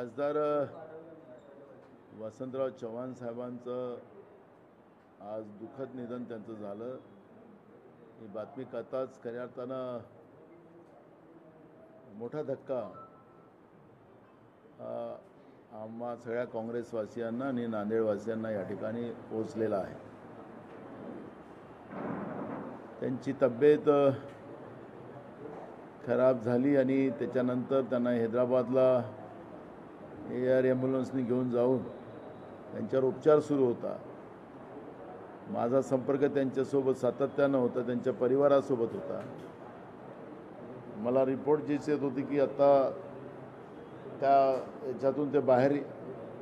खासदार वसंतराव चव्हाण साहेबांचं आज दुःखद निधन त्यांचं झालं। ही बातमी कळताच खऱ्या अर्थानं मोठा धक्का आम्हा सगळ्या काँग्रेसवासियांना आणि नांदेडवासियांना या ठिकाणी पोहोचलेला आहे। त्यांची तब्येत खराब झाली आणि त्याच्यानंतर त्यांना हैदराबादला एअर ॲम्ब्युलन्सने घेऊन जाऊन त्यांच्यावर उपचार सुरू होता। माझा संपर्क त्यांच्यासोबत सातत्यानं होता, त्यांच्या परिवारासोबत होता। मला रिपोर्ट जीच येत होती की आता त्या याच्यातून ते बाहेर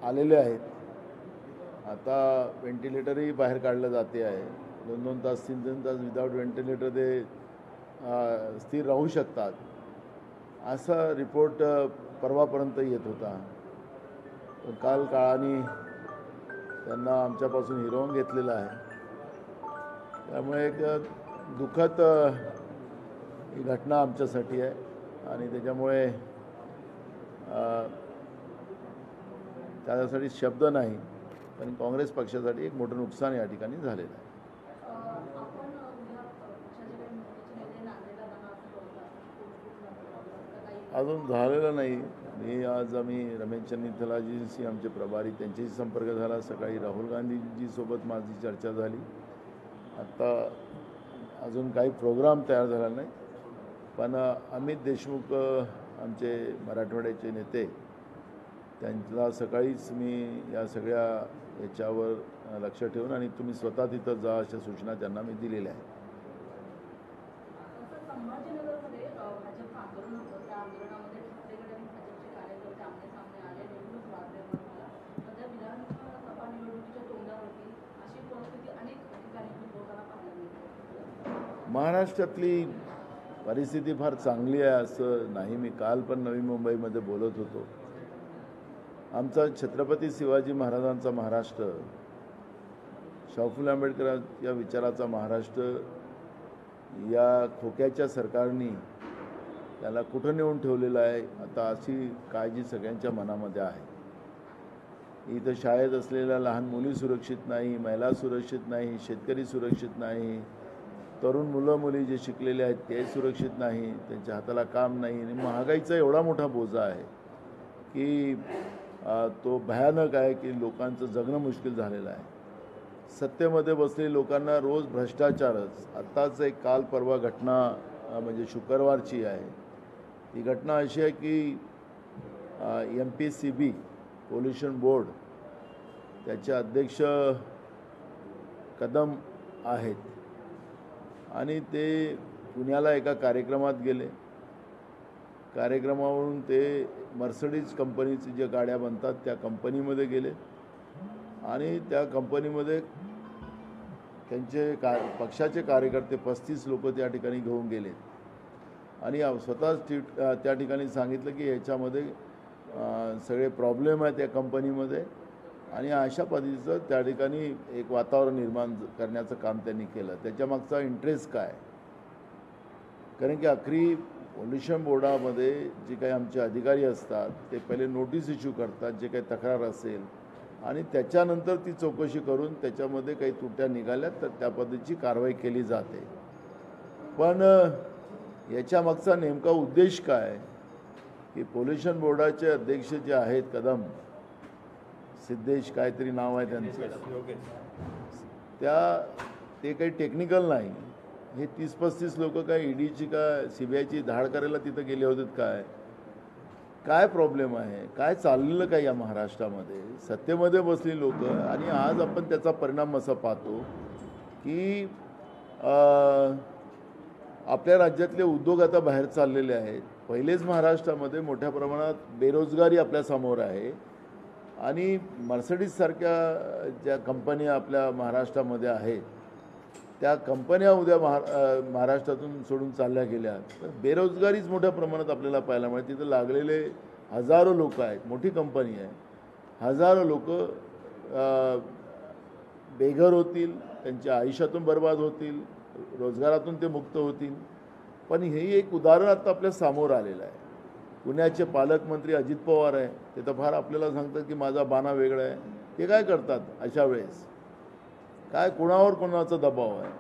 आलेले आहेत। आता व्हेंटिलेटरही बाहेर काढलं जाते आहे। 2-2 तास 3-3 तास विदाउट व्हेंटिलेटर ते स्थिर राहू शकतात असा रिपोर्ट परवापर्यंत येत होता। पण काल काळाने त्यांना आमच्यापासून हिरावून घेतलेला आहे। त्यामुळे एक दुःखद ही घटना आमच्यासाठी आहे आणि त्याच्यामुळे त्यासाठी शब्द नाही, पण काँग्रेस पक्षासाठी एक मोठं नुकसान या ठिकाणी झालेलं आहे। अजून झालेलं नाही। मी आज आम्ही रमेश चन्नीथलाजींशी आमचे प्रभारी त्यांच्याशी संपर्क झाला। सकाळी राहुल गांधीजीसोबत माझी चर्चा झाली। आता अजून काही प्रोग्राम तयार झाला नाही, पण अमित देशमुख आमचे मराठवाड्याचे नेते त्यांना सकाळीच मी या सगळ्या याच्यावर लक्ष ठेवून आणि तुम्ही स्वतः तिथं जा अशा सूचना त्यांना मी दिलेल्या आहेत। महाराष्ट्रातली परिस्थिती फार चांगली आहे असं नाही। मी काल पण नवी मुंबईमध्ये बोलत होतो। आमचा छत्रपती शिवाजी महाराजांचा महाराष्ट्र, शाहू फुले आंबेडकर या विचाराचा महाराष्ट्र या खोक्याच्या सरकारने त्याला कुठं नेऊन ठेवलेलं आहे आता अशी काळजी सगळ्यांच्या मनामध्ये आहे। इथं शाळेत असलेल्या लहान मुली सुरक्षित नाही, महिला सुरक्षित नाही, शेतकरी सुरक्षित नाही, तरुण मुलं मुली जे शिकलेले आहेत ते सुरक्षित नाही, त्यांच्या हाताला काम नाही आणि महागाईचा एवढा मोठा बोजा आहे की तो भयानक आहे की लोकांचं जगणं मुश्किल झालेलं आहे। सत्तेमध्ये बसलेल्या लोकांना रोज भ्रष्टाचारच। आत्ताच एक काल परवा घटना म्हणजे शुक्रवारची आहे। ती घटना अशी आहे की MPCB पोल्युशन बोर्ड त्याचे अध्यक्ष कदम आहेत आणि ते पुण्याला एका कार्यक्रमात गेले। कार्यक्रमावरून ते मर्सिडीज कंपनीची ज्या गाड्या बनतात त्या कंपनीमध्ये गेले आणि त्या कंपनीमध्ये त्यांचे पक्षाचे कार्यकर्ते 35 लोक त्या ठिकाणी घेऊन गेले आणि स्वतःच त्या ठिकाणी सांगितलं की याच्यामध्ये सगळे प्रॉब्लेम आहे त्या कंपनीमध्ये आणि अशा पद्धतीचं त्या ठिकाणी एक वातावरण निर्माण करण्याचं काम त्यांनी केलं। त्याच्यामागचा इंटरेस्ट काय? कारण की आखरी पोल्युशन बोर्डामध्ये जे काही आमचे अधिकारी असतात ते पहिले नोटीस इश्यू करतात जे काही तक्रार असेल आणि त्याच्यानंतर ती चौकशी करून त्याच्यामध्ये काही त्रुट्या निघाल्या तर त्या पद्धतीची कारवाई केली जाते। पण याच्यामागचा नेमका उद्देश काय की पोल्युशन बोर्डाचे अध्यक्ष जे आहेत कदम सिद्धेश काहीतरी नाव आहे त्यांचं, ते काही टेक्निकल नाही। हे 30-35 लोक काय ईडीची का CBIची धाड करायला तिथं गेले होते काय प्रॉब्लेम आहे, काय चाललेलं काय या महाराष्ट्रामध्ये? सत्तेमध्ये बसली लोक आणि आज आपण त्याचा परिणाम असा पाहतो की आपल्या राज्यातले उद्योग आता बाहेर चाललेले आहेत। पहिलेच महाराष्ट्रामध्ये मोठ्या प्रमाणात बेरोजगारी आपल्यासमोर आहे आणि मर्सिडीजसारख्या ज्या कंपन्या आपल्या महाराष्ट्रामध्ये आहेत त्या कंपन्या उद्या महाराष्ट्रातून सोडून चालल्या गेल्या तर बेरोजगारीच मोठ्या प्रमाणात आपल्याला पाहायला मिळते। तिथं लागलेले हजारो लोक आहेत, मोठी कंपनी आहे, हजारो लोक बेघर होतील, त्यांच्या आयुष्यातून बर्बाद होतील, रोजगारातून ते मुक्त होतील। पण हे एक उदाहरण आता आपल्या समोर आलेलं आहे पुण्याचे पालकमंत्री अजित पवार आहे, ते तर फार आपल्याला सांगतात की माझा बाणा वेगळा आहे. ते काय करतात अशा वेळेस? काय कोणावर कोणाचा दबाव आहे?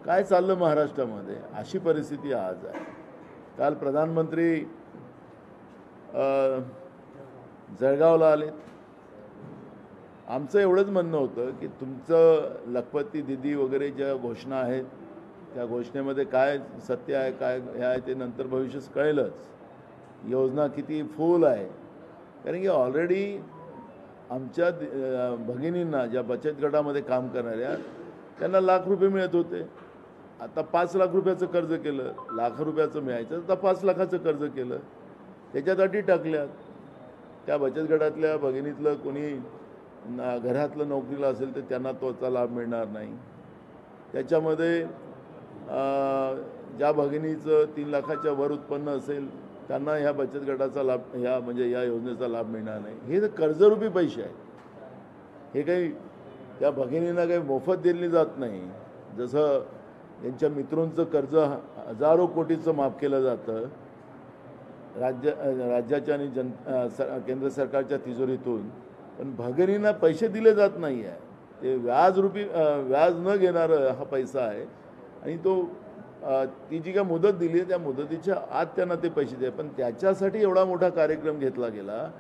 काय चाललं महाराष्ट्रामध्ये? अशी परिस्थिती आज आहे. काल प्रधानमंत्री जळगावला आले. आमचं एवढंच म्हणणं होतं की तुमचं लखपती दिदी वगैरे ज्या घोषणा आहेत त्या घोषणेमध्ये काय सत्य आहे काय हे आहे ते नंतर भविष्यात कळेलच. योजना किती फुल आहे, कारण की ऑलरेडी आमच्या भगिनींना ज्या बचत गटामध्ये काम करणाऱ्या त्यांना लाख रुपये मिळत होते. आता 5 लाख रुपयाचं कर्ज केलं. लाख रुपयाचं मिळायचं आता 5 लाखाचं कर्ज केलं. त्याच्यात अटी टाकल्यात. त्या बचत गटातल्या भगिनीतलं कोणी घरातलं नोकरीला असेल तर त्यांना तोचा लाभ मिळणार नाही. त्याच्यामध्ये ज्या भगिनीचं 3 लाखाच्या वर उत्पन्न असेल त्यांना ह्या बचत गटाचा लाभ म्हणजे या योजनेचा लाभ मिळणार नाही. हे तर कर्जरूपी पैसे आहेत. हे काही त्या भगिनींना काही मोफत दिली जात नाही. जसं यांच्या मित्रांचं कर्ज हजारो कोटीचं माफ केलं जातं राज्याच्या आणि केंद्र सरकारच्या तिजोरीतून, पण भगिनींना पैसे दिले जात नाही आहे. ते व्याज न घेणारं हा पैसा आहे आणि तो ती जी काय मुदत दिली त्या मुदतीच्या आत त्यांना ते पैसे द्या. पण त्याच्यासाठी एवढा मोठा कार्यक्रम घेतला गेला.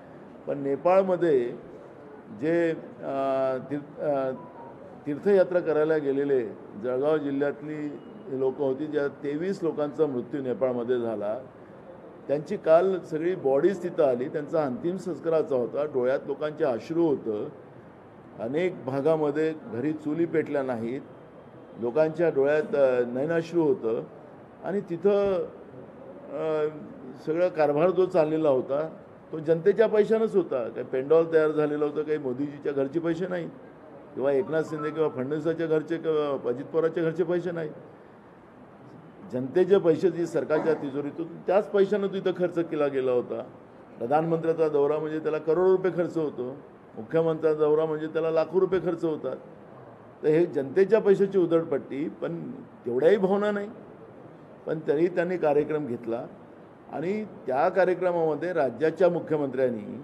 पण नेपाळमध्ये जे तीर्थयात्रा करायला गेलेले जळगाव जिल्ह्यातली लोक होती, ज्या 23 लोकांचा मृत्यू नेपाळमध्ये झाला. त्यांची काल सगळी बॉडीज तिथं आली. त्यांचा अंतिम संस्काराचा होता. डोळ्यात लोकांचे अश्रू होतं. अनेक भागामध्ये घरी चुली पेटल्या नाहीत. लोकांच्या डोळ्यात नैनाश्रू होतं आणि तिथं सगळा कारभार जो चाललेला होता तो जनतेच्या पैशानंच होता. काही पेंडॉल तयार झालेलं होतं, काही मोदीजीच्या घरचे पैसे नाही किंवा एकनाथ शिंदे किंवा फडणवीसाच्या घरचे किंवा अजित पवारांच्या घरचे पैसे नाही. जनतेचे पैसे जी सरकारच्या तिजोरीतून त्याच पैशानं तिथं खर्च केला गेला होता. प्रधानमंत्र्याचा दौरा म्हणजे त्याला करोडो रुपये खर्च होतो. मुख्यमंत्र्याचा दौरा म्हणजे त्याला लाखो रुपये खर्च होतात. तर हे जनतेच्या पैशाची उधळपट्टी, पण तेवढ्याही भावना नाही. पण तरी त्यांनी कार्यक्रम घेतला आणि त्या कार्यक्रमामध्ये राज्याच्या मुख्यमंत्र्यांनी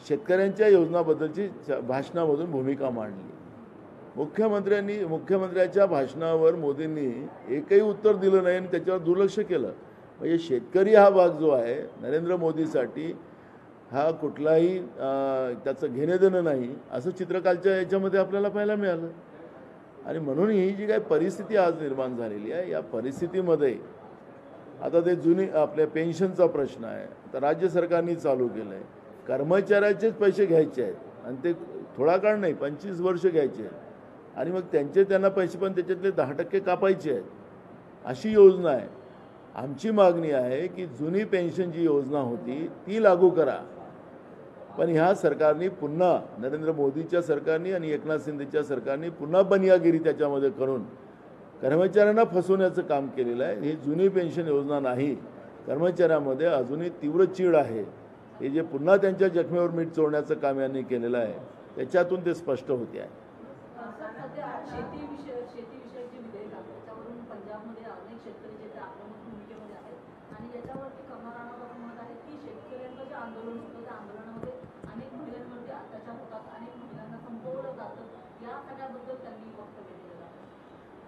शेतकऱ्यांच्या योजनाबद्दलची भाषणामधून भूमिका मांडली. मुख्यमंत्र्याच्या भाषणावर मोदींनी एकही उत्तर दिलं नाही आणि त्याच्यावर दुर्लक्ष केलं. म्हणजे शेतकरी हा भाग जो आहे नरेंद्र मोदीसाठी हा कुठलाही त्याचं घेणं देणं नाही असं चित्रकालच्या याच्यामध्ये आपल्याला पाहायला मिळालं. आणि म्हणून ही जी काही परिस्थिती आज निर्माण झालेली आहे, या परिस्थितीमध्ये आता ते जुनी आपल्या पेन्शनचा प्रश्न आहे. आता राज्य सरकारने चालू केलं आहे. कर्मचाऱ्याचेच पैसे घ्यायचे आहेत आणि ते थोडा काळ नाही 25 वर्ष घ्यायचे आहेत आणि मग त्यांना पैसे पण त्याच्यातले 10% कापायचे आहेत. अशी योजना आहे. आमची मागणी आहे की जुनी पेन्शन जी योजना होती ती लागू करा. पण ह्या सरकारने पुन्हा नरेंद्र मोदीच्या सरकारने आणि एकनाथ शिंदेच्या सरकारने पुन्हा बनियागिरी त्याच्यामध्ये करून कर्मचाऱ्यांना फसवण्याचं काम केलेलं आहे. ही जुनी पेन्शन योजना नाही. कर्मचाऱ्यांमध्ये अजूनही तीव्र चीड आहे. हे जे पुन्हा त्यांच्या जखमेवर मीठ चोळण्याचं काम यांनी केलेलं आहे त्याच्यातून ते स्पष्ट होते आहे.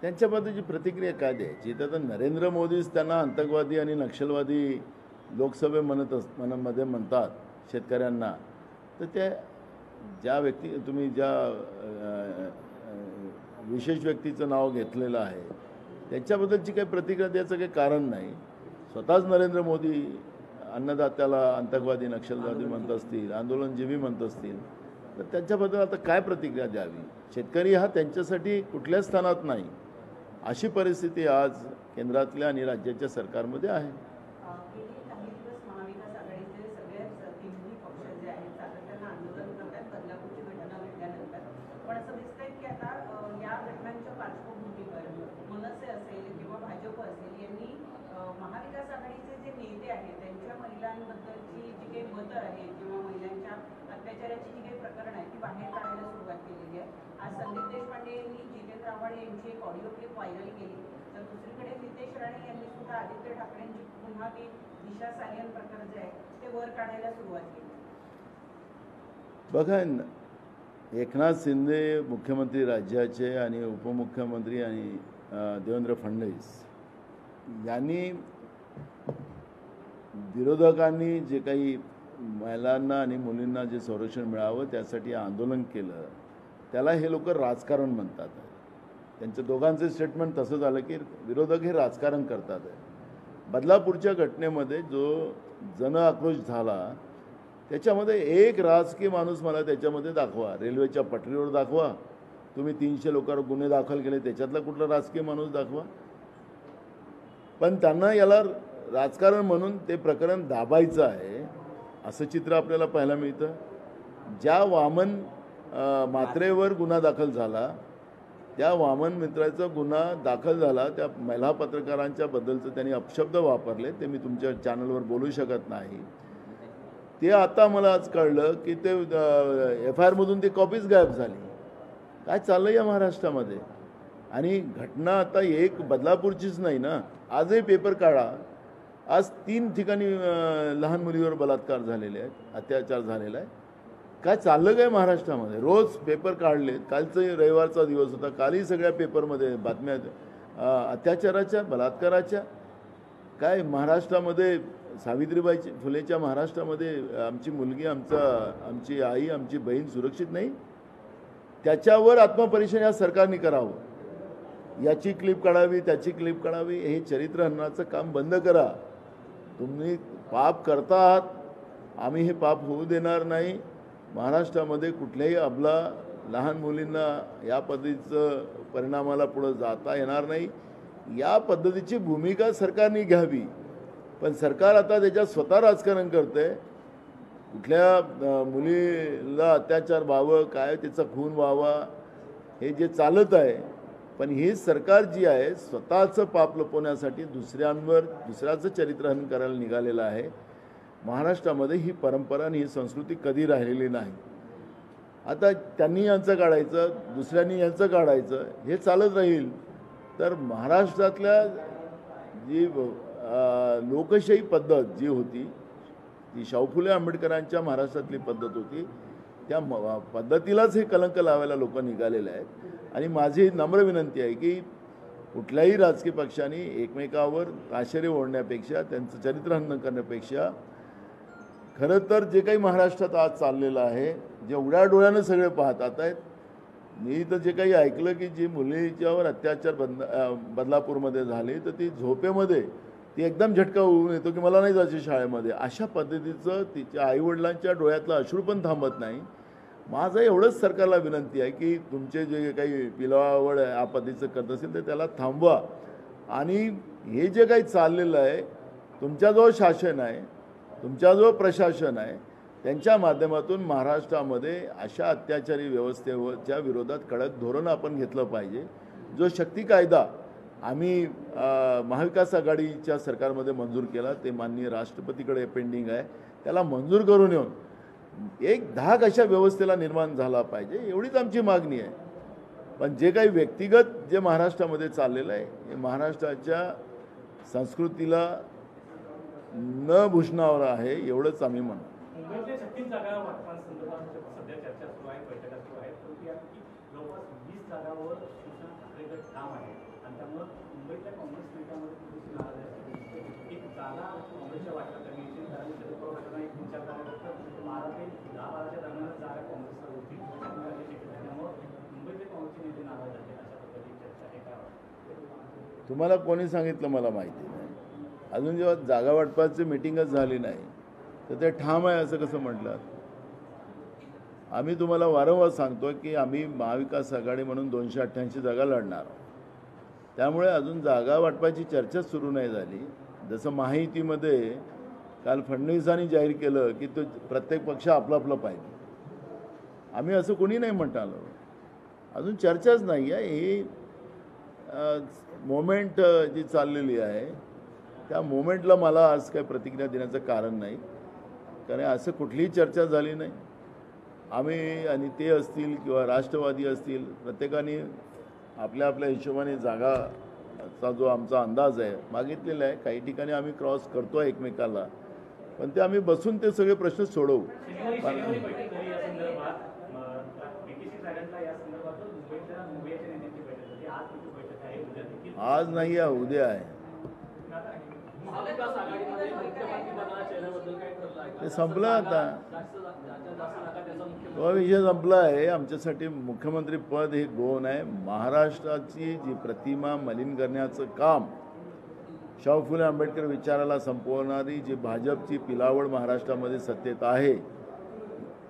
त्यांच्याबद्दलची प्रतिक्रिया काय द्यायची? तर नरेंद्र मोदीच त्यांना आतंकवादी आणि नक्षलवादी लोकसभेमध्ये म्हणतात शेतकऱ्यांना. तर त्या ज्या व्यक्ती तुम्ही ज्या विशेष व्यक्तीचं नाव घेतलेलं आहे त्यांच्याबद्दलची काही प्रतिक्रिया द्यायचं काही कारण नाही. स्वतःच नरेंद्र मोदी अन्नदात्याला आतंकवादी नक्षलवादी म्हणत असतील, आंदोलनजीवी म्हणत असतील, तर त्यांच्याबद्दल आता काय प्रतिक्रिया द्यावी? शेतकरी हा त्यांच्यासाठी कुठल्याच स्थानात नाही. अशी परिस्थिती आज केंद्रातल्या आणि राज्याच्या सरकारमध्ये आहे. महाविकास आघाडीचे जे नेते आहेत त्यांच्या महिलांबद्दलची जी काही मतं आहेत किंवा महिलांच्या अत्याचाराची जी काही प्रकरण आहे ती बाहेर काढायला सुरुवात केलेली आहे. आज संदीप देशपांडे यांनी जितेंद्र आव्हाड यांची एक ऑडिओ क्लिप व्हायरल केली. तर दुसरीकडे नितेश राणे यांनी सुद्धा आदित्य ठाकरेंची पुन्हा ती दिशा सालियन प्रकार जे आहे ते वर काढायला सुरुवात केली. बघा एकनाथ शिंदे मुख्यमंत्री राज्याचे आणि उपमुख्यमंत्री आणि देवेंद्र फडणवीस यांनी विरोधकांनी जे काही महिलांना आणि मुलींना जे संरक्षण मिळावं त्यासाठी आंदोलन केलं, त्याला हे लोक राजकारण म्हणतात. त्यांचं दोघांचं स्टेटमेंट तसं झालं की विरोधक हे राजकारण करतात. बदलापूरच्या घटनेमध्ये जो जन आक्रोश झाला त्याच्यामध्ये एक राजकीय माणूस मला त्याच्यामध्ये दाखवा. रेल्वेच्या पटरीवर दाखवा, तुम्ही 300 लोकांवर गुन्हे दाखल केले त्याच्यातला कुठला राजकीय माणूस दाखवा. पण त्यांना याला राजकारण म्हणून ते प्रकरण दाबायचं आहे असं चित्र आपल्याला पाहायला मिळतं. ज्या वामन मात्रेवर गुन्हा दाखल झाला, त्या वामन मित्राचा गुन्हा दाखल झाला, त्या महिला पत्रकारांच्या बद्दलचं त्यांनी अपशब्द वापरले, ते मी तुमच्या चॅनलवर बोलू शकत नाही. ते आता मला आज कळलं की ते FIR-मधून ती कॉपीच गायब झाली. काय चाललं या महाराष्ट्रामध्ये? आणि घटना आता एक बदलापूरचीच नाही ना, आजही पेपर काढा, आज 3 ठिकाणी लहान मुलीवर बलात्कार झालेले आहेत, अत्याचार झालेला आहे. काय चाललं काय महाराष्ट्रामध्ये? रोज पेपर काढले, कालचं रविवारचा दिवस होता, कालही सगळ्या पेपरमध्ये बातम्या अत्याचाराच्या, बलात्काराच्या. काय महाराष्ट्रामध्ये सावित्रीबाई फुलेच्या महाराष्ट्रामध्ये आमची मुलगी, आमची आई, आमची बहीण सुरक्षित नाही? त्याच्यावर आत्मपरीक्षण या सरकारने करावं. याची क्लिप काढावी, त्याची क्लिप काढावी, हे चरित्र हननाचं काम बंद करा. तुम्ही पाप करता आहात, आम्ही हे पाप होऊ देणार नाही. महाराष्ट्रामध्ये कुठल्याही अबला लहान मुलींना या पद्धतीचं परिणामाला पुढं जाता येणार नाही. या पद्धतीची भूमिका सरकारने घ्यावी. पण सरकार आता त्याच्यात स्वतः राजकारण करते. कुठल्या मुलीला अत्याचार व्हावं, काय त्याचा खून व्हावा, हे जे चालत आहे. पण ही सरकार जी आहे स्वतःचं पाप लपवण्यासाठी दुसऱ्याचं चरित्रहनन करायला निघालेलं आहे. महाराष्ट्रामध्ये ही परंपरा आणि ही संस्कृती कधी राहिलेली नाही. आता त्यांनी यांचं काढायचं, दुसऱ्यांनी यांचं काढायचं, हे चालत राहील तर महाराष्ट्रातल्या जी लोकशाही पद्धत जी होती, ती शाहू फुले आंबेडकरांच्या महाराष्ट्रातली पद्धत होती, त्या पद्धतीलाच हे कलंक लावायला लोक निघालेले आहेत. आणि माझी नम्र विनंती आहे की कुठल्याही राजकीय पक्षांनी एकमेकावर ताशेरे ओढण्यापेक्षा, त्यांचं चरित्रहनन करण्यापेक्षा, खरं तर जे काही महाराष्ट्रात आज चाललेलं आहे, जे उघड्या डोळ्यानं सगळे पाहतात आहेत. मी तर जे काही ऐकलं की जी मुलीच्यावर अत्याचार बदलापूरमध्ये झाले, तर ती झोपेमध्ये ती एकदम झटका होऊन येतो की मला नाही जायचं शाळेमध्ये, अशा पद्धतीचं तिच्या आईवडिलांच्या डोळ्यातलं अश्रू पण थांबत नाही. माझं एवढंच सरकारला विनंती आहे की तुमचे जे काही पिलावड या पद्धतीचं करत असेल तर त्याला थांबवा. आणि हे जे काही चाललेलं आहे, तुमच्याजवळ शासन आहे, तुमच्याजवळ प्रशासन आहे, त्यांच्या माध्यमातून महाराष्ट्रामध्ये अशा अत्याचारी व्यवस्थेच्या विरोधात कडक धोरण आपण घेतलं पाहिजे. जो शक्ती कायदा आम्ही महाविकास आघाडीच्या सरकारमध्ये मंजूर केला, ते माननीय राष्ट्रपतीकडे पेंडिंग आहे, त्याला मंजूर करून येऊन एक धाक अशा व्यवस्थेला निर्माण झाला पाहिजे, एवढीच आमची मागणी आहे. पण जे काही व्यक्तिगत जे महाराष्ट्रामध्ये चाललेलं आहे, हे महाराष्ट्राच्या संस्कृतीला न भूषणावर आहे, एवढंच आम्ही म्हणतो. मुंबईतल्या 36 जागा वाटपांसंदर्भात सध्या चर्चा सुरू आहे, बैठका सुरू आहेत. परंतु यापैकी जवळपास 20 जागांवर शिवसेना ठाकरेंचं ठाम आहे आणि त्यामुळे मुंबईतल्या काँग्रेस नेत्यामध्ये थोडीशी नाराजी असते. एक जागा काँग्रेसच्या वाटपात कमी येईल, कारण शरद पवार गटांना एक विचार करावा लागतं. 12 ते 10-12च्या दरम्यान जागा काँग्रेसला होती, त्यामुळे मुंबईतले काँग्रेसचे नेते नाराज झाले, अशा पद्धतीची चर्चा आहे. काय वाटतं तुम्हाला कोणी सांगितलं मला माहिती नाही. अजून जेव्हा जागा वाटपाची मिटिंगच झाली नाही तर ते ठाम आहे असं कसं म्हटलं? आम्ही तुम्हाला वारंवार सांगतो की आम्ही महाविकास आघाडी म्हणून 288 जागा लढणार आहोत. त्यामुळे अजून जागा वाटपाची चर्चा सुरू नाही झाली. जसं महायुतीमध्ये काल फडणवीसांनी जाहीर केलं की तो प्रत्येक पक्ष आपलं आपलं पाहिजे, आम्ही असं कोणी नाही म्हणत आलो. अजून चर्चाच नाही आहे. ही मोमेंट जी चाललेली आहे त्या मोमेंटला मला आज काही प्रतिक्रिया देण्याचं कारण नाही, कारण असं कुठलीही चर्चा झाली नाही. आम्ही आणि ते असतील किंवा राष्ट्रवादी असतील, प्रत्येकाने आपल्या आपल्या हिशोबाने जागा चा जो आमचा अंदाज आहे मागितलेला आहे. काही ठिकाणी आम्ही क्रॉस करतो आहे एकमेकाला, पण ते आम्ही बसून ते सगळे प्रश्न सोडवू. शनिवारी बैठक झाली या संदर्भात. PTC साहेबांचा या संदर्भात मुंबईच्या नेत्यांची बैठक झाली. आज कुठे बैठक आहे? उद्या देखील आज नाही आहे, उद्या आहे. महाविकास आघाडीमध्ये मुख्यमंत्री पदाच्या चेहऱ्याबद्दल काय ठरलं आहे? ते संपलं आता, जास्त जागा त्याचा मुख्यमंत्री तो विषय संपला आहे. आमच्यासाठी मुख्यमंत्री पद हे गौण आहे. महाराष्ट्राची जी प्रतिमा मलिन करण्याचं काम शाहू फुले आंबेडकर विचाराला संपवणारी जी भाजपची पिलावळ महाराष्ट्रामध्ये सत्तेत आहे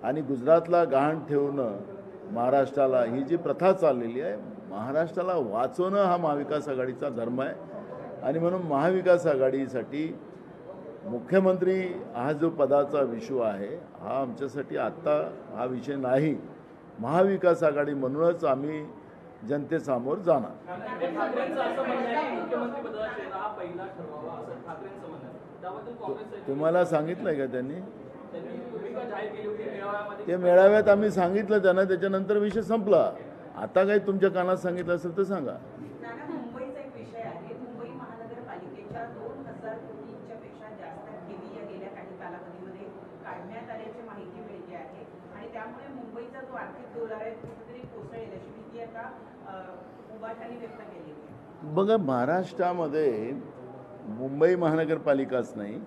आणि गुजरातला गहाण ठेवणं महाराष्ट्राला, ही जी प्रथा चाललेली आहे, महाराष्ट्राला वाचवणं हा महाविकास आघाडीचा धर्म आहे. आणि म्हणून महाविकास आघाडीसाठी मुख्यमंत्री हा जो पदाचा विषय आहे हा आमच्यासाठी आत्ता हा विषय नाही. महाविकास आघाडी म्हणूनच आम्ही जनतेसमोर जाणार. ठाकरेंचं असं म्हणणं आहे की मुख्यमंत्री पदाचा चेहरा हा पहिला ठरवावा, असं ठाकरेंचं म्हणणं आहे. त्याबद्दल काँग्रेस तुम्हाला सांगितलंय का त्यांनी? त्यांनी भूमिका जाहीर केली होती मेळाव्यामध्ये. ते मेळाव्यात आम्ही सांगितलं त्यांना, त्याच्यानंतर विषय संपला. आता काही तुमच्या कानात सांगितलं असेल तर सांगा. नाना, मुंबईचा एक विषय आहे. मुंबई महानगरपालिकेच्या 2000 कोटींच्या पेक्षा जास्त ठेवी या गेल्या काही कालावधीमध्ये काढण्यात आल्याची माहिती मिळते आहे आणि त्यामुळे मुंबईचा जो आर्थिक डोलार आहे कुठेतरी कोसळेल अशी भीती आता उभाटाने व्यक्त केली आहे. बघा, महाराष्ट्रामध्ये मुंबई महानगरपालिकाच नाही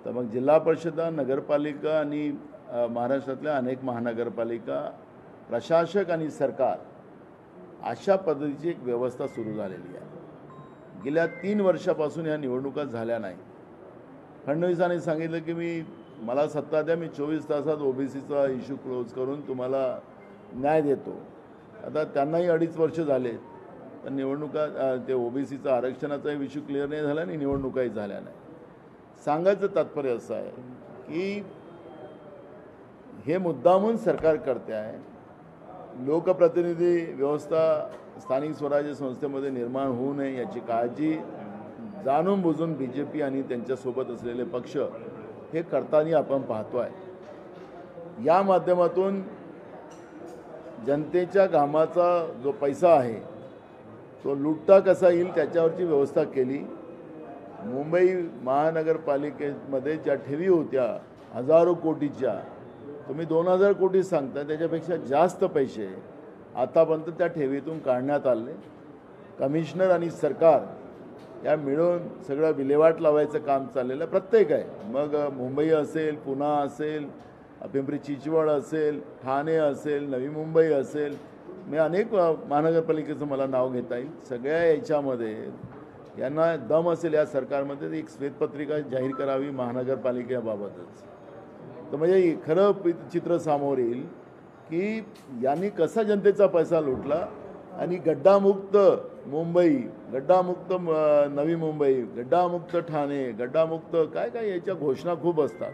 तर मग जिल्हा परिषदा, नगरपालिका आणि महाराष्ट्रातल्या अनेक महानगरपालिका, प्रशासक आणि सरकार अशा पद्धतीची एक व्यवस्था सुरू झालेली आहे. गेल्या 3 वर्षापासून ह्या निवडणुका झाल्या नाही. फडणवीसांनी सांगितलं की मला सत्ता द्या, मी 24 तासात OBCचा इश्यू क्लोज करून तुम्हाला न्याय देतो. आता त्यांनाही 2.5 वर्ष झाले, पण निवडणुका ते OBCचा आरक्षणाचाही इश्यू क्लिअर नाही झाला आणि निवडणुकाही झाल्या नाही. सांगायचं तात्पर्य असं आहे की हे मुद्दामून सरकार करते आहे. लोकप्रतिनिधी व्यवस्था स्थानिक स्वराज्य संस्थेमध्ये निर्माण होऊ नये याची काळजी जाणून बुजून BJP आणि त्यांच्यासोबत असलेले पक्ष हे करताना आपण पाहतो आहे. या माध्यमातून जनतेच्या घामाचा जो पैसा आहे तो लुटता कसा येईल त्याच्यावरची व्यवस्था केली. मुंबई महानगरपालिकेमध्ये ज्या ठेवी होत्या 1000 कोटीच्या, तुम्ही 2000 कोटी सांगता, त्याच्यापेक्षा जास्त पैसे आतापर्यंत त्या ठेवीतून काढण्यात आले. कमिशनर आणि सरकार या मिळून सगळं विल्हेवाट लावायचं काम चाललेलं प्रत्येक आहे. मग मुंबई असेल, पुणे असेल, पिंपरी चिंचवड असेल, ठाणे असेल, नवी मुंबई असेल, मी अनेक महानगरपालिकेचं मला नाव घेता येईल. सगळ्या याच्यामध्ये यांना दम असेल या सरकारमध्ये एक श्वेतपत्रिका जाहीर करावी महानगरपालिकेबाबतच. तर म्हणजे खरं चित्र समोर येईल की यांनी कसा जनतेचा पैसा लुटला आणि गड्डामुक्त मुंबई, गड्डामुक्त नवी मुंबई, गड्डामुक्त ठाणे, गड्डामुक्त काय काय याच्या घोषणा खूप असतात.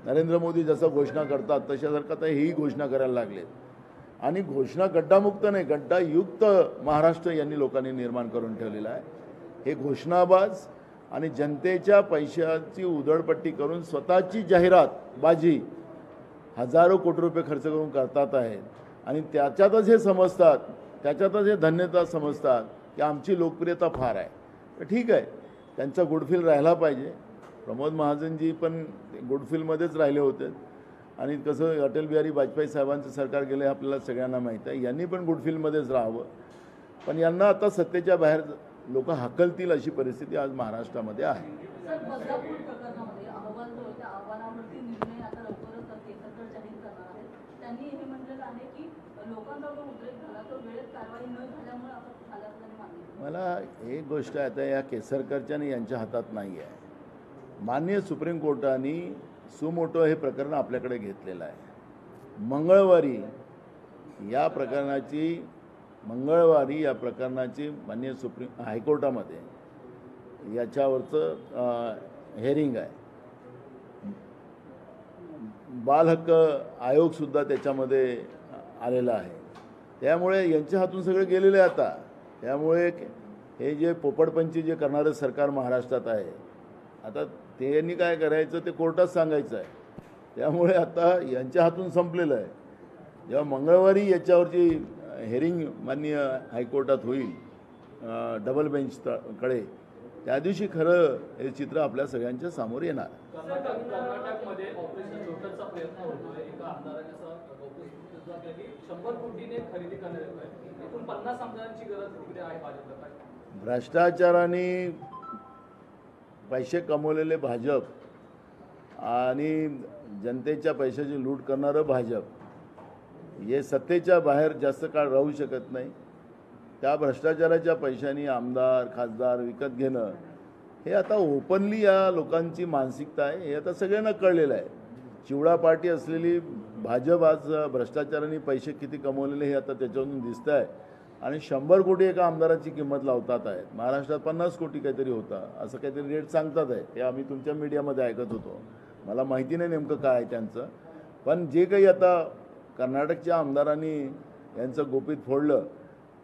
नरेंद्र मोदी जसं घोषणा करतात तशासारखं आता हेही घोषणा करायला लागलेत. आणि घोषणा गड्डामुक्त नाही, गड्डायुक्त महाराष्ट्र यांनी लोकांनी निर्माण करून ठेवलेला आहे. हे घोषणाबाज आणि जनतेच्या पैशाची उधळपट्टी करून स्वतःची जाहिरात बाजी हजारो कोटी रुपये खर्च करून करतात आहेत. आणि त्याच्यातच हे समजतात, त्याच्यातच हे धन्यता समजतात की आमची लोकप्रियता फार आहे. तर ठीक आहे, त्यांचा गुडफिल राहिला पाहिजे. प्रमोद महाजनजी पण गुडफिलमध्येच राहिले होते आणि कसं अटल बिहारी वाजपेयी साहेबांचं सरकार गेलं हे आपल्याला सगळ्यांना माहीत आहे. यांनी पण गुडफिलमध्येच राहावं. पण यांना आता सत्तेच्या बाहेर लोक हाकलतील अशी परिस्थिती आज महाराष्ट्रामध्ये आहे. सर, बदलापूर प्रकरणामध्ये अहवाल जो आहे त्या अहवालावरती निर्णय आता लवकरच केसरकर जाहीर करणार आहेत. त्यांनी हे म्हटलेलं आहे की लोकांचा जो उद्रेक झाला तो वेळेत कारवाई न झाल्यामुळे असं झाल्याचं त्यांनी मागितलं. मला एक गोष्ट आता या केसरकरच्या आणि यांच्या हातात नाही आहे. माननीय सुप्रीम कोर्टाने सुमोटो हे प्रकरण आपल्याकडे घेतलेलं आहे. मंगळवारी या प्रकरणाची माननीय सुप्रीम हायकोर्टामध्ये याच्यावरचं हेअरिंग आहे. बाल हक्क आयोगसुद्धा त्याच्यामध्ये आलेला आहे. त्यामुळे यांच्या हातून सगळं गेलेलं आहे आता. त्यामुळे हे जे पोपटपंची जे करणारं सरकार महाराष्ट्रात आहे, आता त्यांनी काय करायचं ते कोर्टात सांगायचं आहे. त्यामुळे आता यांच्या हातून संपलेलं आहे. जेव्हा मंगळवारी याच्यावरची हेअरिंग माननीय हायकोर्टात होईल डबल बेंच कडे, त्या दिवशी खरं हे चित्र आपल्या सगळ्यांच्या समोर येणार. कर्नाटकमध्ये ऑपरेशन लोटसचा प्रयत्न होतोय. एका आमदाराने असं गौप्य केलं की 100 कोटीने खरेदी करण्यात येतोय. एकूण 50 आमदारांची गरज तिकडे आहे भाजपला. भ्रष्टाचाराने पैसे कमवलेले भाजप आणि जनतेच्या पैशाची लूट करणारं भाजप हे सत्तेच्या बाहेर जास्त काळ राहू शकत नाही. त्या भ्रष्टाचाराच्या पैशांनी आमदार खासदार विकत घेणं हे आता ओपनली या लोकांची मानसिकता आहे. हे आता सगळ्यांना कळलेलं आहे. चिवडा पार्टी असलेली भाजप आज भ्रष्टाचाराने पैसे किती कमवलेले हे आता त्याच्यावरून दिसतं आहे. आणि 100 कोटी एका आमदाराची किंमत लावतात आहेत. महाराष्ट्रात 50 कोटी काहीतरी होता असं काहीतरी रेट सांगतात आहे. हे आम्ही तुमच्या मीडियामध्ये ऐकत होतो. मला माहिती नाही नेमकं काय आहे त्यांचं. पण जे काही आता कर्नाटकच्या आमदारांनी यांचं गोपीत फोडलं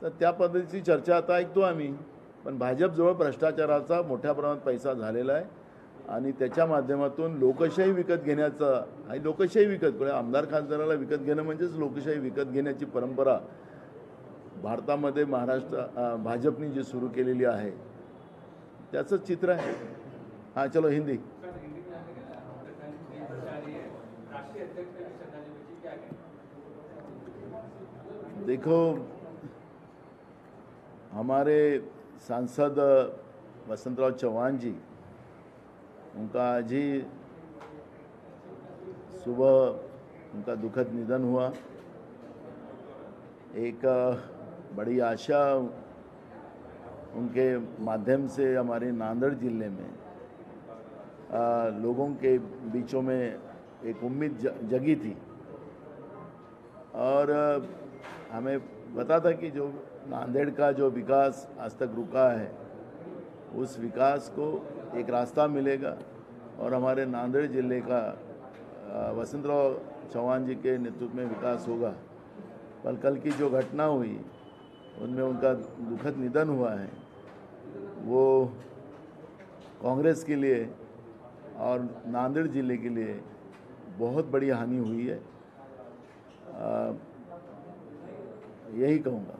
तर त्या पद्धतीची चर्चा आता ऐकतो आम्ही. पण भाजपजवळ भ्रष्टाचाराचा मोठ्या प्रमाणात पैसा झालेला आहे आणि त्याच्या माध्यमातून लोकशाही विकत घेण्याचं आणि लोकशाही विकत आमदार खासदाराला विकत घेणं म्हणजेच लोकशाही विकत घेण्याची परंपरा भारतामध्ये भाजपनी जी सुरू केलेली आहे त्याचं चित्र आहे. हाँ चलो हिंदी. देखो हमारे सांसद वसंतराव चौहान जी, उनका आज ही सुबह उनका दुखद निधन हुआ. एक बड़ी आशा उनके माध्यम से हमारे नांदेड़ जिले में लोगों के बीचों में एक उम्मीद जगी थी और हमें पता था कि जो नांदेड़ का जो विकास आज तक रुका है उस विकास को एक रास्ता मिलेगा और हमारे नांदेड़ जिले का वसंतराव चौहान जी के नेतृत्व में विकास होगा. पर कल की जो घटना हुई उनमें उनका दुखद निधन हुआ है, वो कांग्रेस के लिए और नांदेड़ जिले के लिए बहुत बड़ी हानि हुई है. यही कहूँगा.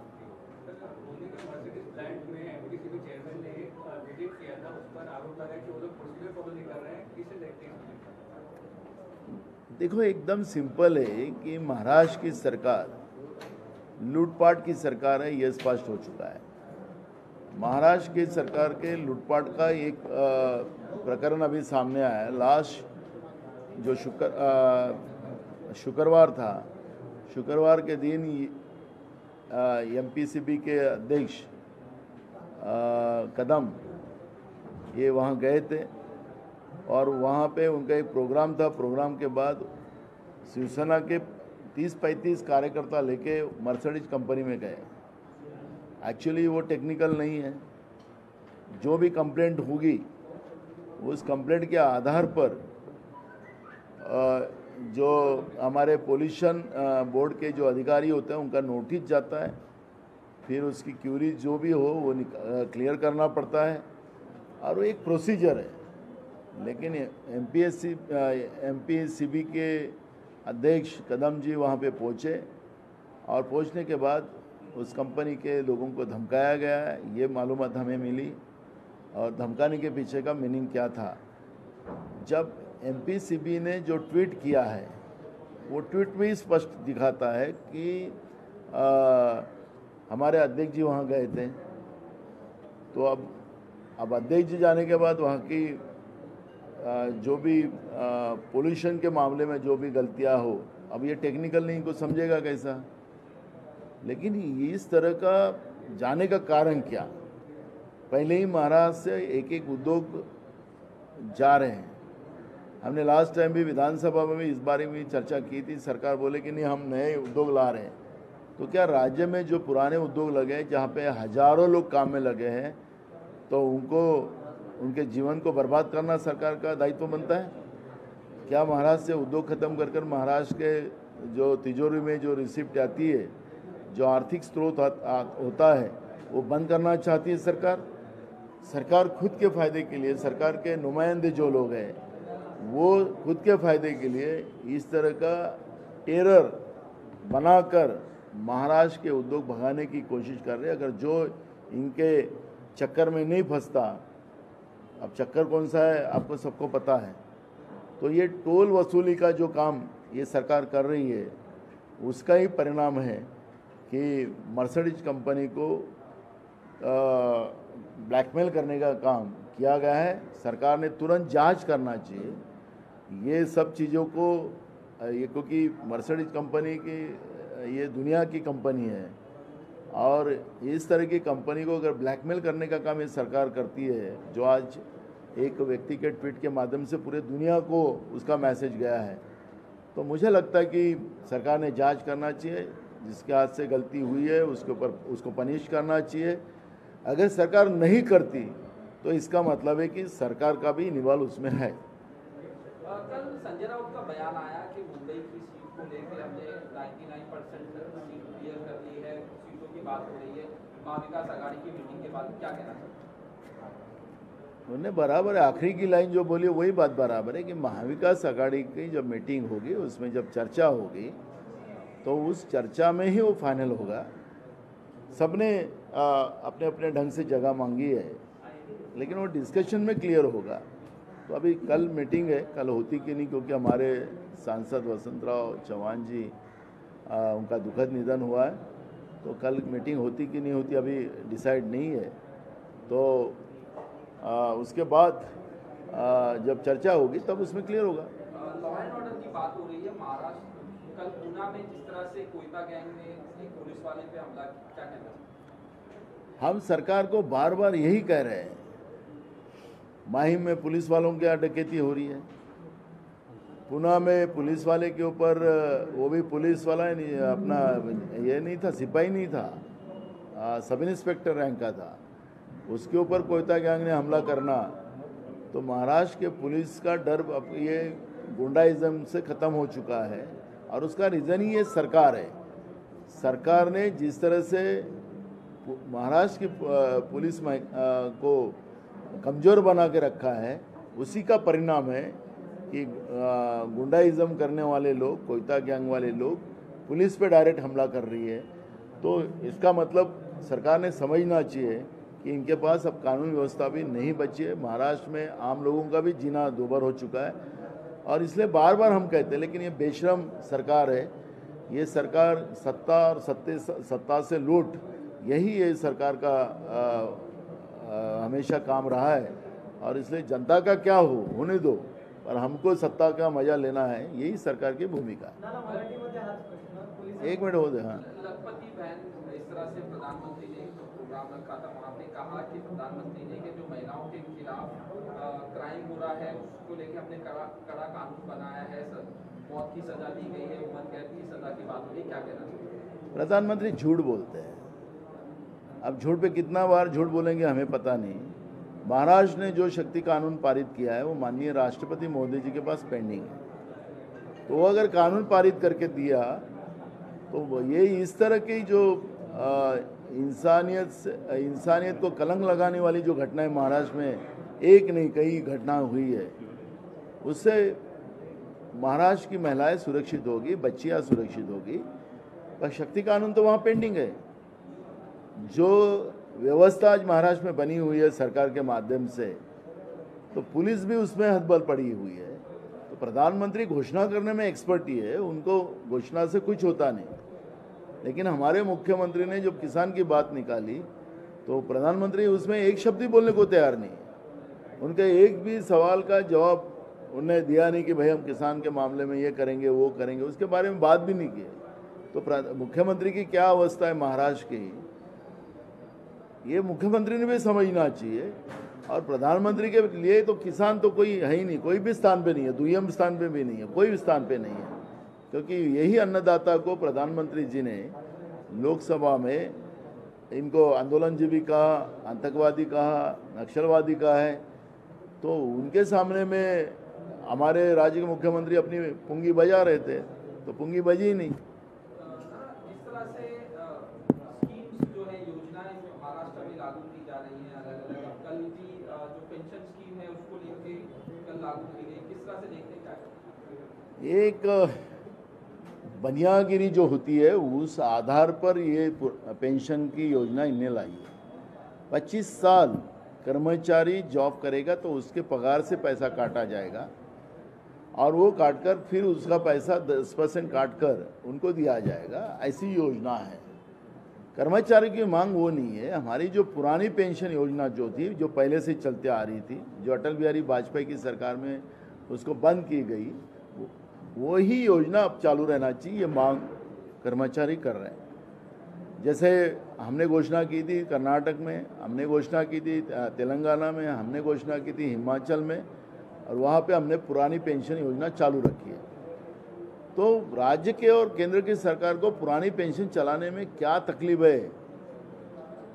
देखो एकदम सिंपल है कि महाराष्ट्र की सरकार लूटपाट की सरकार है, ये स्पष्ट हो चुका है. महाराष्ट्र की सरकार के लूटपाट का एक प्रकरण अभी सामने आया है. लास्ट जो शुक्रवार था, शुक्रवार के दिन एमपीसीबी के अध्यक्ष कदम ये वहाँ गए थे और वहाँ पे उनका एक प्रोग्राम था. प्रोग्राम के बाद शिवसेना के 30-35 कार्यकर्ता लेके मर्सिडीज कंपनी में गए. एक्चुअली वो टेक्निकल नहीं है. जो भी कंप्लेंट होगी उस कंप्लेंट के आधार पर जो हमारे पोल्यूशन बोर्ड के जो अधिकारी होते हैं उनका नोटिस जाता है. फिर उसकी क्यूरी जो भी हो वो क्लियर करना पड़ता है और वो एक प्रोसीजर है. लेकिन एमपीसीबी के अध्यक्ष कदम जी वहाँ पे पहुँचे और पहुँचने के बाद उस कंपनी के लोगों को धमकाया गया है, ये मालूमात हमें मिली. और धमकाने के पीछे का मीनिंग क्या था, जब एमपीसीबी ने जो ट्वीट किया है वो ट्वीट में ही स्पष्ट दिखाता है कि हमारे अध्यक्ष जी वहाँ गए थे. तो अब अध्यक्ष जी जाने के बाद वहाँ की जो भी पोल्यूशन के मामले में जो भी गलतियाँ हो, अब ये टेक्निकल नहीं को समझेगा कैसा. लेकिन इस तरह का जाने का कारण क्या, पहले ही महाराष्ट्र से एक उद्योग जा रहे हैं. हमने लास्ट टाइम भी विधानसभा में भी इस बारे में चर्चा की थी. सरकार बोले कि नहीं हम नए उद्योग ला रहे हैं. तो क्या राज्य में जो पुराने उद्योग लगे हैं जहाँ पे हजारों लोग काम में लगे हैं, तो उनको उनके जीवन को बर्बाद करना सरकार का दायित्व बनता है क्या? महाराष्ट्र से उद्योग खत्म कर महाराष्ट्र के जो तिजोरी में जो रिसिप्ट आती है, जो आर्थिक स्रोत होता है, वो बंद करना चाहती है सरकार. सरकार खुद के फ़ायदे के लिए, सरकार के नुमाइंदे जो लोग हैं वो खुद के फ़ायदे के लिए इस तरह का टेरर बनाकर महाराष्ट्र के उद्योग भगाने की कोशिश कर रहे हैं. अगर जो इनके चक्कर में नहीं फंसता। अब चक्कर कौन सा है आपको सबको पता है। तो ये टोल वसूली का जो काम ये सरकार कर रही है उसका ही परिणाम है कि मर्सिडीज कंपनी को ब्लैकमेल करने का काम किया गया है। सरकार ने तुरंत जांच करना चाहिए ये सब चीज़ों को, ये क्योंकि मर्सिडीज कंपनी की ये दुनिया की कंपनी है और इस तरह की कंपनी को अगर ब्लैकमेल करने का काम ये सरकार करती है, जो आज एक व्यक्ति के ट्वीट के माध्यम से पूरे दुनिया को उसका मैसेज गया है, तो मुझे लगता है कि सरकार ने जांच करना चाहिए। जिसके हाथ से गलती हुई है उसके ऊपर उसको पनिश करना चाहिए। अगर सरकार नहीं करती तो इसका मतलब है कि सरकार का भी निवाल उसमें है। कल संजय राउत का बयान आया कि मुंबई की सीट को लेकर हमने 99% सीट क्लियर कर ली है, सीटों की बात हो रही है। महाविकास आघाड़ी की मीटिंग के बाद क्या कहना चाहिए? उन्होंने बराबर है, आखिरी की लाइन जो बोली वही बात बराबर है कि महाविकास आघाड़ी की जब मीटिंग होगी उसमें जब चर्चा होगी तो उस चर्चा में ही वो फाइनल होगा। सबने अपने अपने ढंग से जगह मांगी है लेकिन वो डिस्कशन में क्लियर होगा। तो अभी कल मीटिंग है, कल होती कि नहीं, क्योंकि हमारे सांसद वसंतराव चौहान जी उनका दुखद निधन हुआ है, तो कल मीटिंग होती कि नहीं होती अभी डिसाइड नहीं है। तो उसके बाद जब चर्चा होगी तब उसमें क्लियर होगा। लॉ एंड ऑर्डर की बात हो रही है महाराष्ट्र, कल पूना में जिस तरह से कोयता गैंग ने एक पुलिस वाले पे हमला किया, क्या कहना चाहिए? हम सरकार को बार बार यही कह रहे हैं, माहिम में पुलिस वालों की डकैती हो रही है, पुणे में पुलिस वाले के ऊपर, वो भी पुलिस वाला नहीं, अपना ये नहीं था, सिपाही नहीं था, सब इंस्पेक्टर रैंक का था, उसके ऊपर कोयता गैंग ने हमला करना। तो महाराष्ट्र के पुलिस का डर अब ये गुंडाइज्म से ख़त्म हो चुका है और उसका रीज़न ही ये सरकार है। सरकार ने जिस तरह से महाराष्ट्र की पुलिस को कमज़ोर बना के रखा है उसी का परिणाम है कि गुंडाइज्म करने वाले लोग, कोयता गैंग वाले लोग पुलिस पे डायरेक्ट हमला कर रही है। तो इसका मतलब सरकार ने समझना चाहिए कि इनके पास अब कानून व्यवस्था भी नहीं बची है। महाराष्ट्र में आम लोगों का भी जीना दोभर हो चुका है और इसलिए बार बार हम कहते हैं, लेकिन ये बेशरम सरकार है, ये सरकार सत्ता और सत्ता से लूट, यही ये सरकार का हमेशा काम रहा है और इसलिए जनता का क्या होने दो, पर हमको सत्ता का मजा लेना है, यही सरकार की भूमिका है। एक मिनट हो जाए। हाँ, लखपति बहन इस तरह से प्रधानमंत्री ने प्रोग्राम रखा था, वहाँ पे कहा कि प्रधानमंत्री ने कि जो महिलाओं के खिलाफ क्राइम हो रहा है उसको लेके हमने कड़ा कानून बनाया है, मौत की सजा दी गई है, उम्र कैद की सजा की बात हो रही, क्या कहना चाहिए? प्रधानमंत्री झूठ बोलते हैं। अब झूठ पे कितना बार झूठ बोलेंगे हमें पता नहीं। महाराष्ट्र ने जो शक्ति कानून पारित किया है वो माननीय राष्ट्रपति मोदी जी के पास पेंडिंग है, तो वो अगर कानून पारित करके दिया तो ये इस तरह की जो इंसानियत को कलंक लगाने वाली जो घटनाएं महाराष्ट्र में एक नहीं कई घटना हुई है, उससे महाराष्ट्र की महिलाएं सुरक्षित होगी, बच्चियां सुरक्षित होगी, पर शक्ति कानून तो वहाँ पेंडिंग है। जो व्यवस्था आज महाराष्ट्र में बनी हुई है सरकार के माध्यम से, तो पुलिस भी उसमें हदबल पड़ी हुई है। तो प्रधानमंत्री घोषणा करने में एक्सपर्ट ही है, उनको घोषणा से कुछ होता नहीं। लेकिन हमारे मुख्यमंत्री ने जब किसान की बात निकाली तो प्रधानमंत्री उसमें एक शब्द ही बोलने को तैयार नहीं। उनके एक भी सवाल का जवाब उन्हें दिया नहीं कि भाई हम किसान के मामले में ये करेंगे वो करेंगे, उसके बारे में बात भी नहीं की। तो मुख्यमंत्री की क्या अवस्था है महाराष्ट्र की, ये मुख्यमंत्री ने भी समझना चाहिए। और प्रधानमंत्री के लिए तो किसान तो कोई है ही नहीं, कोई भी स्थान पे नहीं है, दुय्यम स्थान पे भी नहीं है, कोई भी स्थान पे नहीं है, क्योंकि यही अन्नदाता को प्रधानमंत्री जी ने लोकसभा में इनको आंदोलनजीवी कहा, आतंकवादी कहा, नक्सलवादी कहा है। तो उनके सामने में हमारे राज्य के मुख्यमंत्री अपनी पुंगी बजा रहे थे, तो पुंगी बजी ही नहीं। इस तरह से स्कीम्स जो है, योजनाएं जो महाराष्ट्र में लागू की जा रही हैं अलग अलग, कल भी जो पेंशन स्कीम है उसको लेके कल लागू की गई, किस तरह से देखते हैं? एक बनियागिरी जो होती है उस आधार पर ये पेंशन की योजना इन्हें लाई है। 25 साल कर्मचारी जॉब करेगा तो उसके पगार से पैसा काटा जाएगा और वो काटकर फिर उसका पैसा 10% काटकर उनको दिया जाएगा, ऐसी योजना है। कर्मचारी की मांग वो नहीं है। हमारी जो पुरानी पेंशन योजना जो थी, जो पहले से चलते आ रही थी, जो अटल बिहारी वाजपेयी की सरकार में उसको बंद की गई, वही योजना अब चालू रहना चाहिए, ये मांग कर्मचारी कर रहे हैं। जैसे हमने घोषणा की थी कर्नाटक में, हमने घोषणा की थी तेलंगाना में, हमने घोषणा की थी हिमाचल में, और वहाँ पे हमने पुरानी पेंशन योजना चालू रखी है। तो राज्य के और केंद्र की सरकार को पुरानी पेंशन चलाने में क्या तकलीफ है?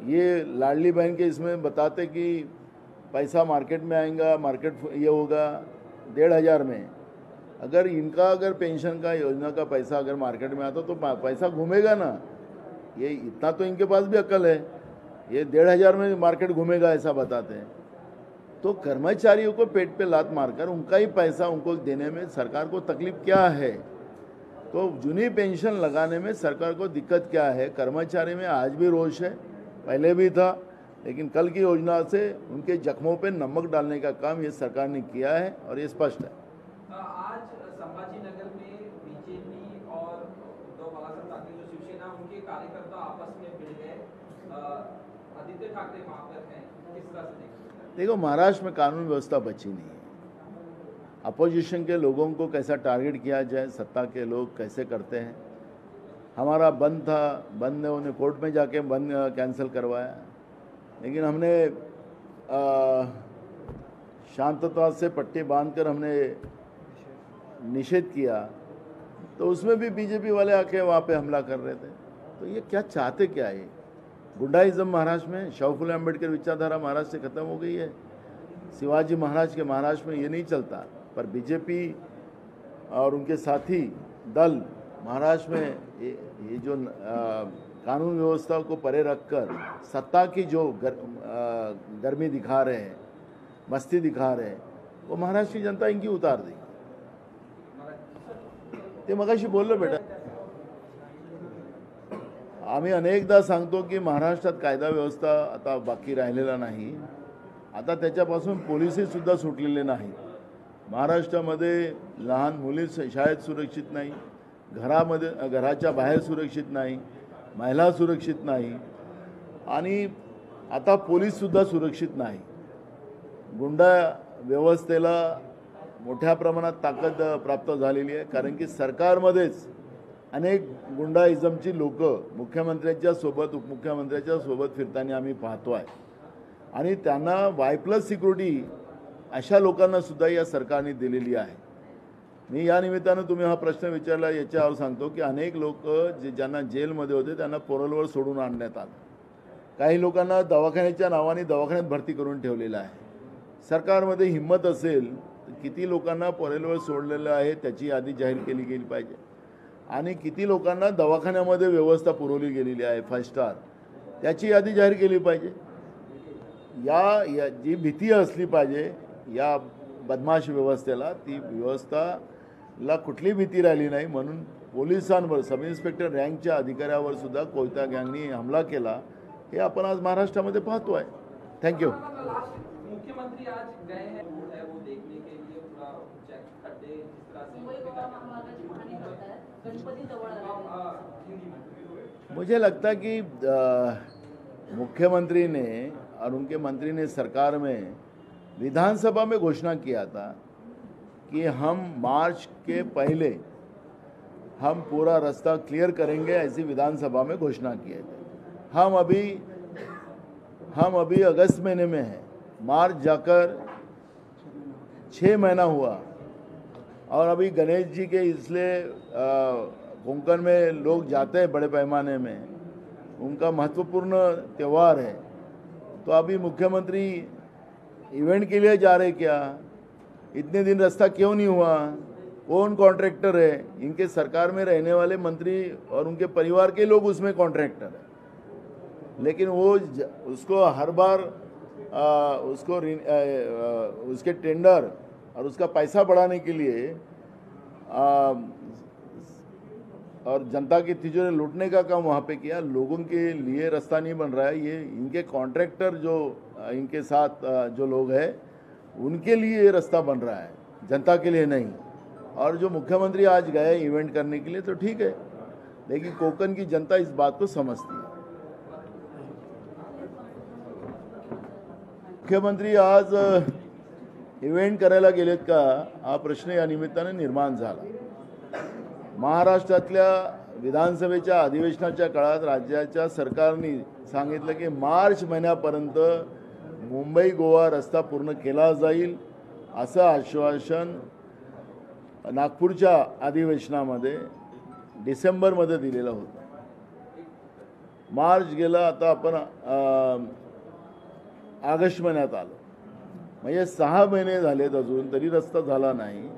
ये लाडली बहन के इसमें बताते कि पैसा मार्केट में आएगा, मार्केट ये होगा 1,500 में। अगर पेंशन का योजना का पैसा अगर मार्केट में आता तो पैसा घूमेगा ना। ये इतना तो इनके पास भी अक्ल है, ये 1,500 में मार्केट घूमेगा ऐसा बताते हैं। तो कर्मचारियों को पेट पे लात मारकर उनका ही पैसा उनको देने में सरकार को तकलीफ क्या है? तो जूनी पेंशन लगाने में सरकार को दिक्कत क्या है? कर्मचारी में आज भी रोष है, पहले भी था, लेकिन कल की योजना से उनके जख्मों पे नमक डालने का काम ये सरकार ने किया है और ये स्पष्ट है। आज संभाजीनगर में बीजेपी और उद्धव बाळासाहेब ठाकरे जो शिवसेना, उनके कार्यकर्ता आपस में भिड़ गए। आदित्य ठाकरे वहां पर हैं, किस तरह से देखते हैं? देखो, महाराष्ट्र में कानून व्यवस्था बची नहीं है। अपोजिशन के लोगों को कैसा टारगेट किया जाए, सत्ता के लोग कैसे करते हैं। हमारा बंद था, बंद ने कोर्ट में जाके बंद कैंसिल करवाया, लेकिन हमने शांतता से पट्टी बांधकर हमने निषेध किया, तो उसमें भी बीजेपी वाले आके वहाँ पे हमला कर रहे थे। तो ये क्या चाहते क्या है? गुंडाइज्म महाराष्ट्र में, शाहफुले अम्बेडकर विचारधारा महाराष्ट्र से खत्म हो गई है। शिवाजी महाराज के महाराष्ट्र में ये नहीं चलता, पर बीजेपी और उनके साथी दल महाराष्ट्र में ये जो कानून व्यवस्था को परे रखकर सत्ता की जो गर्मी दिखा रहे हैं, मस्ती दिखा रहे हैं, वो महाराष्ट्र की जनता इनकी उतार देगी। ते मगाशी बोललो बेटा, आम्ही अनेकदा सांगतो की महाराष्ट्रात कायदा व्यवस्था आता बाकी राहिलेला नाही। आता त्याच्यापासून पोलिसही सुद्धा सुटलेले नाही। महाराष्ट्रामध्ये लहान मुली शाळेत सुरक्षित नाही, घराच्या बाहेर सुरक्षित नाही, महिला सुरक्षित नाही, आणि आता पोलीस सुद्धा सुरक्षित नाही। गुंडा व्यवस्थेला मोठ्या प्रमाणात ताकद प्राप्त झालेली आहे, कारण की सरकारमध्येच अनेक गुंडाइझमची लोक मुख्यमंत्र्यांच्या सोबत, उपमुख्यमंत्र्यांच्या सोबत फिरताना आम्ही पाहतोय, आणि त्यांना Y+ सिक्युरिटी अशा लोकांना सुद्धा या सरकारने दिलेली आहे। मी या निमित्तानं तुम्ही हा प्रश्न विचारला याच्यावर सांगतो की अनेक लोक ज्यांना जेलमध्ये होते त्यांना पॅरोलवर सोडून आणण्यात आलं। काही लोकांना दवाखान्याच्या नावाने दवाखान्यात भरती करून ठेवलेलं आहे। सरकारमध्ये हिम्मत असेल तर किती लोकांना पॅरोलवर सोडलेलं आहे त्याची यादी जाहीर केली गेली पाहिजे, आणि किती लोकांना दवाखान्यामध्ये व्यवस्था पुरवली गेलेली आहे 5 स्टार, त्याची यादी जाहीर केली पाहिजे। या जी भीती असली पाहिजे या बदमाश व्यवस्थेला, ती व्यवस्थाला कुठली भीती राहिली नाही, म्हणून पोलिसांवर, सब इन्स्पेक्टर रँकच्या अधिकाऱ्यावर सुद्धा कोयता गँगनी हमला केला, हे आपण आज महाराष्ट्रामध्ये पाहतोय। थँक्यू। मुख्यमंत्री आज गए हैं वो देखने के लिए पूरा खड्डे जिस तरह से मुंबई गोवा महामार्गाची पाहणी करतायत, गणपती जवळ आले हैं। मुझे लगता है कि मुख्यमंत्री ने और उनके मंत्री ने सरकार में विधानसभा में घोषणा किया था कि हम मार्च के पहले हम पूरा रास्ता क्लियर करेंगे, ऐसी विधानसभा में घोषणा किए थे। हम अभी अगस्त महीने में हैं, मार्च जाकर 6 महीना हुआ, और अभी गणेश जी के इसलिए कोंकण में लोग जाते हैं बड़े पैमाने में, उनका महत्वपूर्ण त्यौहार है। तो अभी मुख्यमंत्री इवेंट के लिए जा रहे क्या? इतने दिन रास्ता क्यों नहीं हुआ? कौन कॉन्ट्रैक्टर है? इनके सरकार में रहने वाले मंत्री और उनके परिवार के लोग उसमें कॉन्ट्रैक्टर है, लेकिन वो उसको हर बार उसके टेंडर और उसका पैसा बढ़ाने के लिए और जनता की तिजोरी लूटने का काम वहाँ पे किया। लोगों के लिए रास्ता नहीं बन रहा है, ये इनके कॉन्ट्रैक्टर जो इनके साथ जो लोग हैं उनके लिए ये रास्ता बन रहा है, जनता के लिए नहीं। और जो मुख्यमंत्री आज गए इवेंट करने के लिए तो ठीक है, लेकिन कोकण की जनता इस बात को समझती है। मुख्यमंत्री आज इव्हेंट करायला गेलेत का हा प्रश्न या निमित्ताने निर्माण झाला। महाराष्ट्रातल्या विधानसभेच्या अधिवेशनाच्या काळात राज्याच्या सरकारने सांगितलं की मार्च महिन्यापर्यंत मुंबई गोवा रस्ता पूर्ण केला जाईल असं आश्वासन नागपूरच्या अधिवेशनामध्ये डिसेंबरमध्ये दिलेलं होतं। मार्च गेला, आता आपण ऑगस्ट महिन्यात आलो, म्हणजे 6 महिने झालेत अजून तरी रस्ता झाला नाही।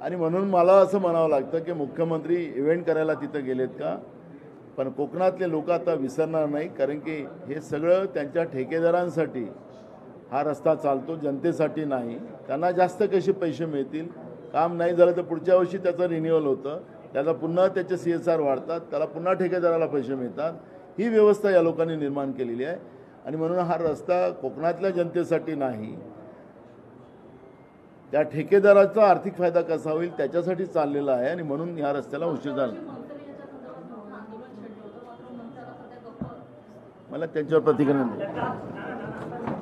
आणि म्हणून मला असं म्हणावं लागतं की मुख्यमंत्री इव्हेंट करायला तिथं गेलेत का, पण कोकणातले लोक आता विसरणार नाही, कारण की हे सगळं त्यांच्या ठेकेदारांसाठी हा रस्ता चालतो, जनतेसाठी नाही। त्यांना जास्त कसे पैसे मिळतील, काम नाही झालं तर पुढच्या वर्षी त्याचं रिन्युअल होतं, त्याला पुन्हा त्याचे CSR वाढतात, त्याला पुन्हा ठेकेदाराला पैसे मिळतात। ही व्यवस्था या लोकांनी निर्माण केलेली आहे आणि म्हणून हा रस्ता कोकणातल्या जनतेसाठी नाही, त्या ठेकेदाराचा आर्थिक फायदा कसा होईल त्याच्यासाठी चाललेला आहे आणि म्हणून या रस्त्याला उशीर झाला। मला त्यांच्यावर प्रतिक्रिया नाही।